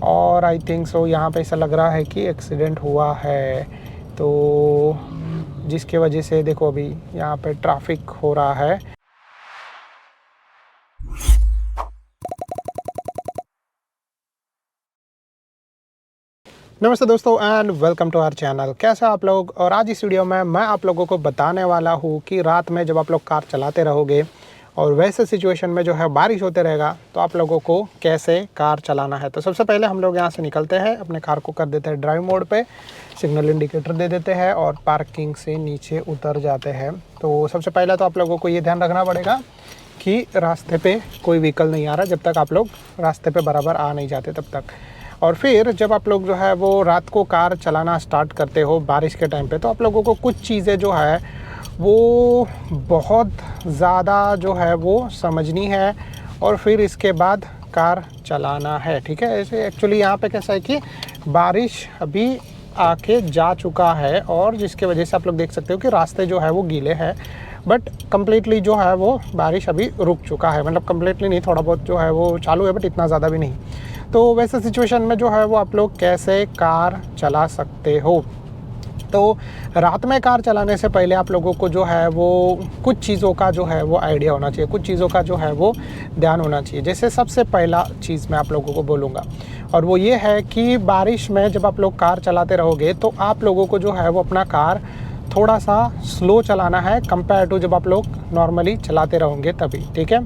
और I think so यहाँ पे ऐसा लग रहा है कि एक्सीडेंट हुआ है, तो जिसके वजह से देखो अभी यहाँ पे ट्रैफिक हो रहा है। नमस्ते दोस्तों and welcome to our channel. कैसे आप लोग? और आज इस वीडियो में मैं आप लोगों को बताने वाला हूँ कि रात में जब आप लोग कार चलाते रहोगे और वैसे सिचुएशन में जो है बारिश होते रहेगा तो आप लोगों को कैसे कार चलाना है। तो सबसे पहले हम लोग यहाँ से निकलते हैं, अपने कार को कर देते हैं ड्राइव मोड पे, सिग्नल इंडिकेटर दे देते हैं और पार्किंग से नीचे उतर जाते हैं। तो सबसे पहले तो आप लोगों को ये ध्यान रखना पड़ेगा कि रास्ते पे कोई व्हीकल नहीं आ रहा, जब तक आप लोग रास्ते पे बराबर आ नहीं जाते तब तक। और फिर जब आप लोग जो है वो रात को कार चलाना स्टार्ट करते हो बारिश के टाइम पे, तो आप लोगों को कुछ चीज़ें जो है वो बहुत ज़्यादा जो है वो समझनी है और फिर इसके बाद कार चलाना है, ठीक है। ऐसे एक्चुअली यहाँ पे कैसा है कि बारिश अभी आके जा चुका है और जिसके वजह से आप लोग देख सकते हो कि रास्ते जो है वो गीले हैं, बट कम्प्लीटली जो है वो बारिश अभी रुक चुका है। मतलब कम्प्लीटली नहीं, थोड़ा बहुत जो है वो चालू है, बट इतना ज़्यादा भी नहीं। तो वैसे सिचुएशन में जो है वो आप लोग कैसे कार चला सकते हो। तो रात में कार चलाने से पहले आप लोगों को जो है वो कुछ चीज़ों का जो है वो आइडिया होना चाहिए, कुछ चीज़ों का जो है वो ध्यान होना चाहिए। जैसे सबसे पहला चीज़ मैं आप लोगों को बोलूँगा और वो ये है कि बारिश में जब आप लोग कार चलाते रहोगे तो आप लोगों को जो है वो अपना कार थोड़ा सा स्लो चलाना है कंपेयर टू जब आप लोग नॉर्मली चलाते रहोगे तभी, ठीक है।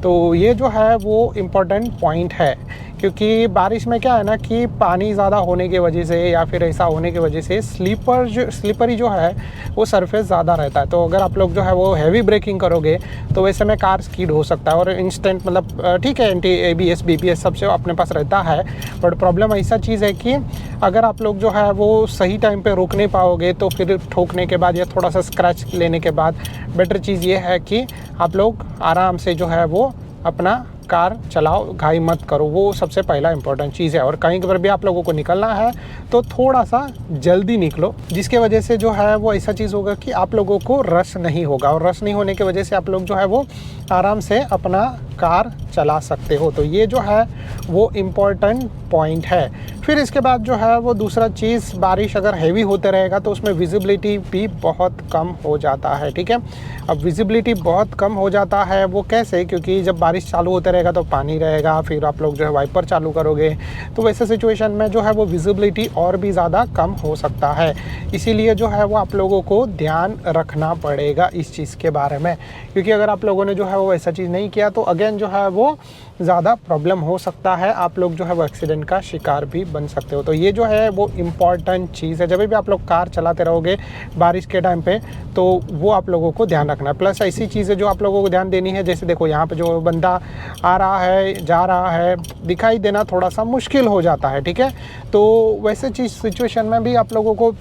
तो ये जो है वो इम्पोर्टेंट पॉइंट है, क्योंकि बारिश में क्या है ना कि पानी ज़्यादा होने की वजह से या फिर ऐसा होने की वजह से स्लीपरी जो है वो सरफेस ज़्यादा रहता है। तो अगर आप लोग जो है वो हैवी ब्रेकिंग करोगे तो वैसे में कार स्कीड हो सकता है और इंस्टेंट मतलब ठीक है, एंटी ABS BBS सबसे अपने पास रहता है, बट प्रॉब्लम ऐसा चीज़ है कि अगर आप लोग जो है वो सही टाइम पे रोक नहीं पाओगे तो फिर ठोकने के बाद या थोड़ा सा स्क्रैच लेने के बाद बेटर चीज़ ये है कि आप लोग आराम से जो है वो अपना कार चलाओ, घाई मत करो। वो सबसे पहला इंपॉर्टेंट चीज़ है। और कहीं पर भी आप लोगों को निकलना है तो थोड़ा सा जल्दी निकलो, जिसके वजह से जो है वो ऐसा चीज़ होगा कि आप लोगों को रश नहीं होगा और रश नहीं होने की वजह से आप लोग जो है वो आराम से अपना कार चला सकते हो। तो ये जो है वो इम्पॉर्टेंट पॉइंट है। फिर इसके बाद जो है वो दूसरा चीज़, बारिश अगर हैवी होते रहेगा तो उसमें विजिबिलिटी भी बहुत कम हो जाता है, ठीक है। अब विजिबिलिटी बहुत कम हो जाता है वो कैसे? क्योंकि जब बारिश चालू होते रहेगा तो पानी रहेगा, फिर आप लोग जो है वाइपर चालू करोगे तो वैसे सिचुएशन में जो है वो विजिबिलिटी और भी ज़्यादा कम हो सकता है। इसीलिए जो है वो आप लोगों को ध्यान रखना पड़ेगा इस चीज़ के बारे में, क्योंकि अगर आप लोगों ने जो है वो ऐसा चीज़ नहीं किया तो अगेन जो है वो ज़्यादा प्रॉब्लम हो सकता है, आप लोग जो है वो एक्सीडेंट का शिकार भी बन सकते हो। तो ये जो है वो इम्पॉर्टेंट चीज़ है। जब भी आप लोग कार चलाते रहोगे बारिश के टाइम पे तो वो आप लोगों को ध्यान रखना है। प्लस ऐसी चीज़ें जो आप लोगों को ध्यान देनी है, जैसे देखो यहाँ पे जो बंदा आ रहा है जा रहा है, दिखाई देना थोड़ा सा मुश्किल हो जाता है, ठीक है। तो वैसे चीज़ सिचुएशन में भी आप लोगों को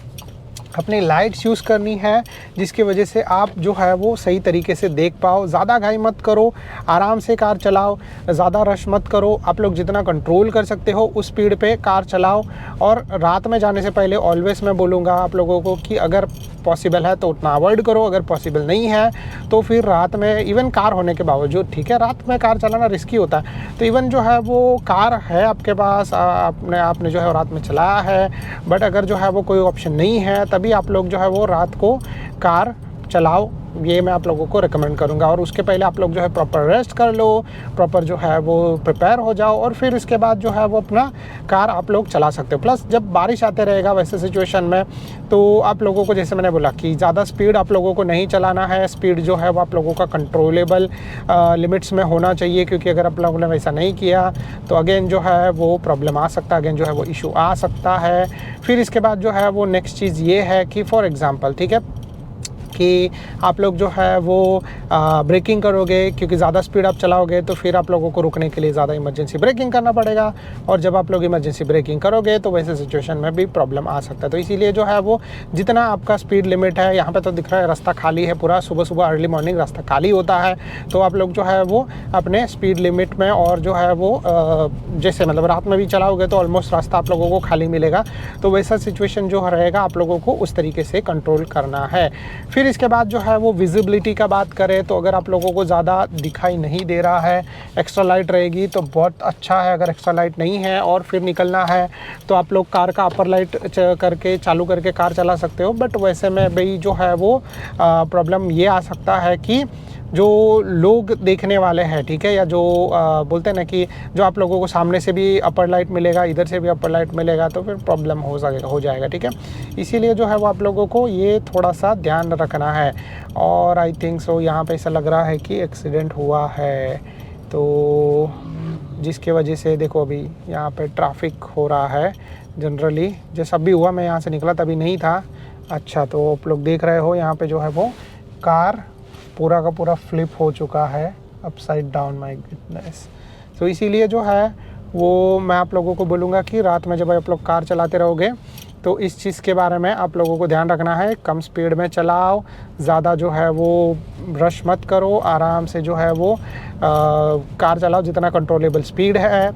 अपनी लाइट्स यूज़ करनी है, जिसकी वजह से आप जो है वो सही तरीके से देख पाओ। ज़्यादा घाई मत करो, आराम से कार चलाओ, ज़्यादा रश मत करो। आप लोग जितना कंट्रोल कर सकते हो उस स्पीड पे कार चलाओ। और रात में जाने से पहले ऑलवेज़ मैं बोलूँगा आप लोगों को कि अगर पॉसिबल है तो उतना अवॉइड करो, अगर पॉसिबल नहीं है तो फिर रात में इवन कार होने के बावजूद, ठीक है, रात में कार चलाना रिस्की होता है। तो इवन जो है वो कार है आपके पास, आपने जो है रात में चलाया है, बट अगर जो है वो कोई ऑप्शन नहीं है तभी आप लोग जो है वो रात को कार चलाओ, ये मैं आप लोगों को रिकमेंड करूंगा। और उसके पहले आप लोग जो है प्रॉपर रेस्ट कर लो, प्रॉपर जो है वो प्रिपेयर हो जाओ और फिर इसके बाद जो है वो अपना कार आप लोग चला सकते हो। प्लस जब बारिश आते रहेगा वैसे सिचुएशन में तो आप लोगों को, जैसे मैंने बोला कि ज़्यादा स्पीड आप लोगों को नहीं चलाना है। स्पीड जो है वो आप लोगों का कंट्रोलेबल लिमिट्स में होना चाहिए, क्योंकि अगर आप लोगों ने वैसा नहीं किया तो अगेन जो है वो प्रॉब्लम आ सकता है, अगेन जो है वो इशू आ सकता है। फिर इसके बाद जो है वो नेक्स्ट चीज़ ये है कि फॉर एग्ज़ाम्पल, ठीक है, कि आप लोग जो है वो ब्रेकिंग करोगे, क्योंकि ज़्यादा स्पीड आप चलाओगे तो फिर आप लोगों को रुकने के लिए ज़्यादा इमरजेंसी ब्रेकिंग करना पड़ेगा, और जब आप लोग इमरजेंसी ब्रेकिंग करोगे तो वैसे सिचुएशन में भी प्रॉब्लम आ सकता है। तो इसीलिए जो है वो जितना आपका स्पीड लिमिट है, यहाँ पे तो दिख रहा है रास्ता खाली है पूरा, सुबह सुबह अर्ली मॉर्निंग रास्ता खाली होता है, तो आप लोग जो है वो अपने स्पीड लिमिट में, और जो है वो जैसे मतलब रात में भी चलाओगे तो ऑलमोस्ट रास्ता आप लोगों को खाली मिलेगा, तो वैसा सिचुएशन जो रहेगा आप लोगों को उस तरीके से कंट्रोल करना है। फिर इसके बाद जो है वो विजिबिलिटी का बात करें तो अगर आप लोगों को ज़्यादा दिखाई नहीं दे रहा है, एक्स्ट्रा लाइट रहेगी तो बहुत अच्छा है। अगर एक्स्ट्रा लाइट नहीं है और फिर निकलना है तो आप लोग कार का अपर लाइट करके चालू करके कार चला सकते हो। बट वैसे में भाई जो है वो प्रॉब्लम ये आ सकता है कि जो लोग देखने वाले हैं, ठीक है, या जो बोलते हैं ना कि जो आप लोगों को सामने से भी अपर लाइट मिलेगा, इधर से भी अपर लाइट मिलेगा, तो फिर प्रॉब्लम हो जाएगा, ठीक है। इसीलिए जो है वो आप लोगों को ये थोड़ा सा ध्यान रखना है। और आई थिंक सो यहाँ पे ऐसा लग रहा है कि एक्सीडेंट हुआ है, तो जिसके वजह से देखो अभी यहाँ पे ट्रैफिक हो रहा है। जनरली जैसा भी हुआ, मैं यहाँ से निकला तभी नहीं था। अच्छा, तो आप लोग देख रहे हो यहाँ पे जो है वो कार पूरा का पूरा फ्लिप हो चुका है अपसाइड डाउन, माय गुडनेस। तो इसीलिए जो है वो मैं आप लोगों को बोलूँगा कि रात में जब आप लोग कार चलाते रहोगे तो इस चीज़ के बारे में आप लोगों को ध्यान रखना है। कम स्पीड में चलाओ, ज़्यादा जो है वो रश मत करो, आराम से जो है वो कार चलाओ जितना कंट्रोलेबल स्पीड है।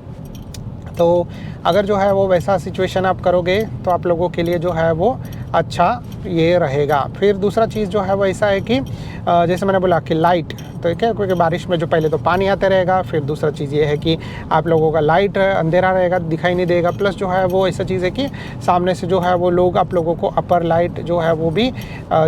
तो अगर जो है वो वैसा सिचुएशन आप करोगे तो आप लोगों के लिए जो है वो अच्छा ये रहेगा। फिर दूसरा चीज़ जो है वो ऐसा है कि जैसे मैंने बोला कि लाइट, तो क्या, क्योंकि बारिश में जो पहले तो पानी आते रहेगा, फिर दूसरा चीज़ ये है कि आप लोगों का लाइट अंधेरा रहेगा, दिखाई नहीं देगा। प्लस जो है वो ऐसा चीज़ है कि सामने से जो है वो लोग आप लोगों को अपर लाइट जो है वो भी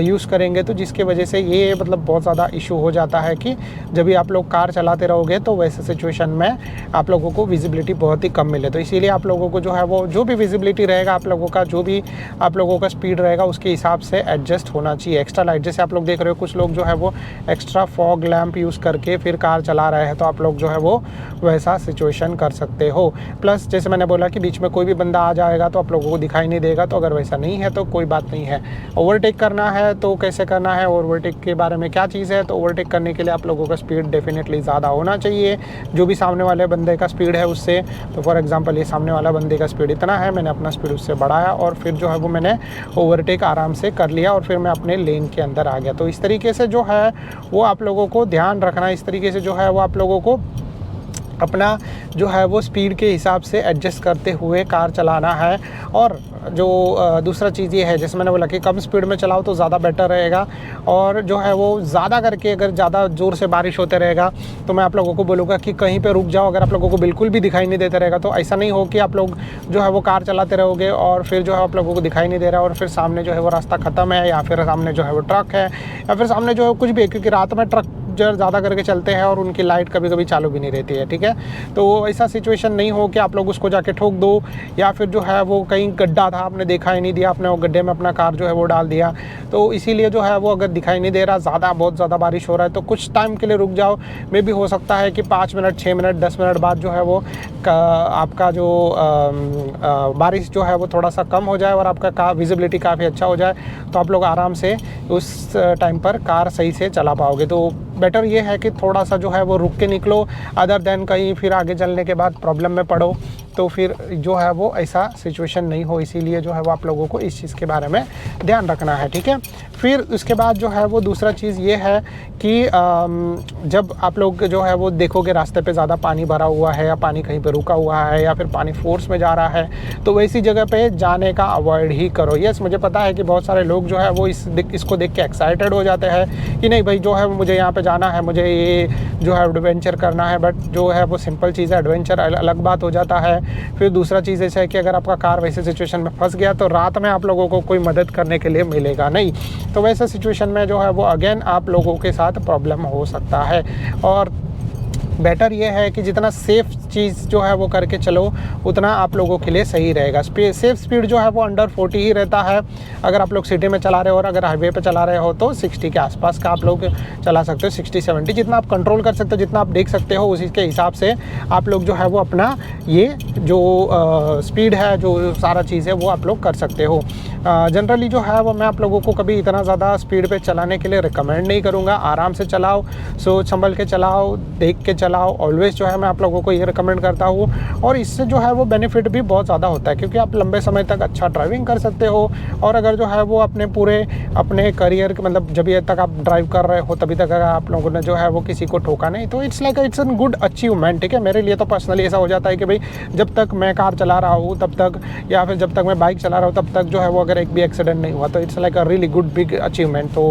यूज़ करेंगे, तो जिसकी वजह से ये मतलब बहुत ज़्यादा इशू हो जाता है कि जब भी आप लोग कार चलाते रहोगे तो वैसे सिचुएशन में आप लोगों को विजिबिलिटी बहुत ही कम मिले। तो इसीलिए आप लोगों को जो है वो जो भी विजिबिलिटी रहेगा, आप लोगों का जो भी आप लोगों का स्पीड रहेगा उसके हिसाब से एडजस्ट होना चाहिए। एक्स्ट्रा लाइट, जैसे आप लोग देख रहे हो कुछ लोग जो है वो एक्स्ट्रा फॉग लैंप यूज़ करके फिर कार चला रहे हैं, तो आप लोग जो है वो वैसा सिचुएशन कर सकते हो। प्लस जैसे मैंने बोला कि बीच में कोई भी बंदा आ जाएगा तो आप लोगों को दिखाई नहीं देगा, तो अगर वैसा नहीं है तो कोई बात नहीं है। ओवरटेक करना है तो कैसे करना है, ओवरटेक के बारे में क्या चीज़ है, तो ओवरटेक करने के लिए आप लोगों का स्पीड डेफिनेटली ज़्यादा होना चाहिए जो भी सामने वाले बंदे का स्पीड है उससे। तो फॉर एग्जांपल ये सामने वाला बंदे का स्पीड इतना है, मैंने अपना स्पीड उससे बढ़ाया और फिर जो है वो मैंने ओवरटेक आराम से कर लिया और फिर मैं अपने लेन के अंदर आ गया। तो इस तरीके से जो है वो आप लोगों को ध्यान रखना, इस तरीके से जो है वो आप लोगों को अपना जो है वो स्पीड के हिसाब से एडजस्ट करते हुए कार चलाना है। और जो दूसरा चीज़ ये है, जैसे मैंने बोला कि कम स्पीड में चलाओ तो ज़्यादा बेटर रहेगा। और जो है वो ज़्यादा करके अगर ज़्यादा ज़ोर से बारिश होते रहेगा तो मैं आप लोगों को बोलूँगा कि कहीं पे रुक जाओ। अगर आप लोगों को बिल्कुल भी दिखाई नहीं देता रहेगा तो ऐसा नहीं हो कि आप लोग जो है वो कार चलाते रहोगे और फिर जो है आप लोगों को दिखाई नहीं दे रहा और फिर सामने जो है वो रास्ता ख़त्म है, या फिर सामने जो है वो ट्रक है, या फिर सामने जो है कुछ भी है, क्योंकि रात में ट्रक ज़्यादा करके चलते हैं और उनकी लाइट कभी कभी चालू भी नहीं रहती है, ठीक है। तो ऐसा सिचुएशन नहीं हो कि आप लोग उसको जाके ठोक दो, या फिर जो है वो कहीं गड्ढा था आपने देखा ही नहीं दिया, आपने वो गड्ढे में अपना कार जो है वो डाल दिया। तो इसीलिए जो है वो अगर दिखाई नहीं दे रहा, बहुत ज़्यादा बारिश हो रहा है तो कुछ टाइम के लिए रुक जाओ। मे भी हो सकता है कि 5 मिनट 6 मिनट 10 मिनट बाद जो है वो आपका जो बारिश जो है वो थोड़ा सा कम हो जाए और आपका विजिबिलिटी काफ़ी अच्छा हो जाए, तो आप लोग आराम से उस टाइम पर कार सही से चला पाओगे। तो बेटर ये है कि थोड़ा सा जो है वो रुक के निकलो, अदर देन कहीं फिर आगे चलने के बाद प्रॉब्लम में पड़ो, तो फिर जो है वो ऐसा सिचुएशन नहीं हो। इसीलिए जो है वो आप लोगों को इस चीज़ के बारे में ध्यान रखना है, ठीक है। फिर उसके बाद जो है वो दूसरा चीज़ ये है कि जब आप लोग जो है वो देखोगे रास्ते पे ज़्यादा पानी भरा हुआ है या पानी कहीं पे रुका हुआ है या फिर पानी फोर्स में जा रहा है, तो वैसी जगह पे जाने का अवॉइड ही करो। यस, मुझे पता है कि बहुत सारे लोग जो है वो इसको देख के एक्साइटेड हो जाते हैं कि नहीं भाई जो है मुझे यहाँ पे जाना है, मुझे ये जो है एडवेंचर करना है। बट जो है वो सिंपल चीज़ है, एडवेंचर अलग बात हो जाता है। फिर दूसरा चीज़ ऐसा है कि अगर आपका कार वैसे सिचुएशन में फंस गया तो रात में आप लोगों को कोई मदद करने के लिए मिलेगा नहीं। तो वैसे सिचुएशन में जो है वो अगेन आप लोगों के साथ प्रॉब्लम हो सकता है। और बेटर ये है कि जितना सेफ़ चीज़ जो है वो करके चलो उतना आप लोगों के लिए सही रहेगा। सेफ स्पीड जो है वो अंडर 40 ही रहता है अगर आप लोग सिटी में चला रहे हो, और अगर हाईवे पे चला रहे हो तो 60 के आसपास का आप लोग चला सकते हो। 60-70 जितना आप कंट्रोल कर सकते हो, जितना आप देख सकते हो, उसी के हिसाब से आप लोग जो है वो अपना ये जो स्पीड है, जो सारा चीज़ है वो आप लोग कर सकते हो। जनरली जो है वो मैं आप लोगों को कभी इतना ज़्यादा स्पीड पे चलाने के लिए रिकमेंड नहीं करूँगा। आराम से चलाओ, सोच संभल के चलाओ, देख के चलाओ ऑलवेज़ जो है मैं आप लोगों को ये रिकमेंड करता हूँ। और इससे जो है वो बेनिफिट भी बहुत ज़्यादा होता है, क्योंकि आप लंबे समय तक अच्छा ड्राइविंग कर सकते हो। और अगर जो है वो अपने करियर के मतलब जब ये तक आप ड्राइव कर रहे हो तभी तक अगर आप लोगों ने जो है वो किसी को ठोका नहीं, तो इट्स एन गुड अचीवमेंट, ठीक है। मेरे लिए तो पर्सनली ऐसा हो जाता है कि भाई जब तक मैं कार चला रहा हूँ तब तक, या फिर जब तक मैं बाइक चला रहा हूँ तब तक जो है वो अगर एक भी एक्सीडेंट नहीं हुआ, तो it's like a really good big achievement. तो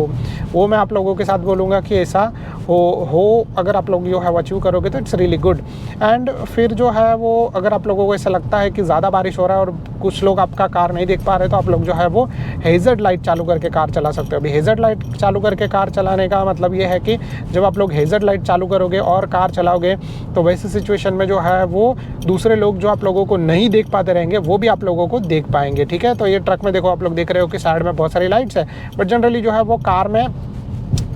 वो मैं आप लोगों के साथ बोलूँगा कि ऐसा हो अगर आप लोग जो है वो अचीव करोगे तो इट्स रियली गुड। एंड फिर जो है वो अगर आप लोगों को ऐसा लगता है कि ज़्यादा बारिश हो रहा है और कुछ लोग आपका कार नहीं देख पा रहे, तो आप लोग जो है वो हेज़र्ड लाइट चालू करके कार चला सकते हो। अभी हेज़र्ड लाइट चालू करके कार चलाने का मतलब ये है कि जब आप लोग हेज़र्ड लाइट चालू करोगे और कार चलाओगे तो वैसी सिचुएशन में जो है वो दूसरे लोग जो आप लोगों को नहीं देख पाते रहेंगे वो भी आप लोगों को देख पाएंगे, ठीक है। तो ये ट्रक में देखो आप लोग देख रहे हो कि साइड में बहुत सारी लाइट्स है, बट जनरली जो है वो कार में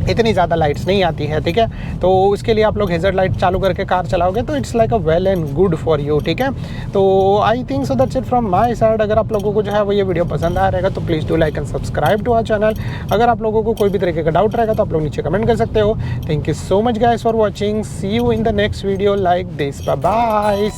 इतनी ज़्यादा लाइट्स नहीं आती है, ठीक है। तो उसके लिए आप लोग हेज़र्ड लाइट चालू करके कार चलाओगे तो it's like a well and good for you, ठीक है। तो I think so that's it from my side. अगर आप लोगों को जो है वो ये वीडियो पसंद आया रहेगा तो please do like and subscribe to our channel. अगर आप लोगों को कोई भी तरीके का डाउट रहेगा तो आप लोग नीचे कमेंट कर सकते हो। Thank you so much guys for watching, see you in the next video like this, bye bye.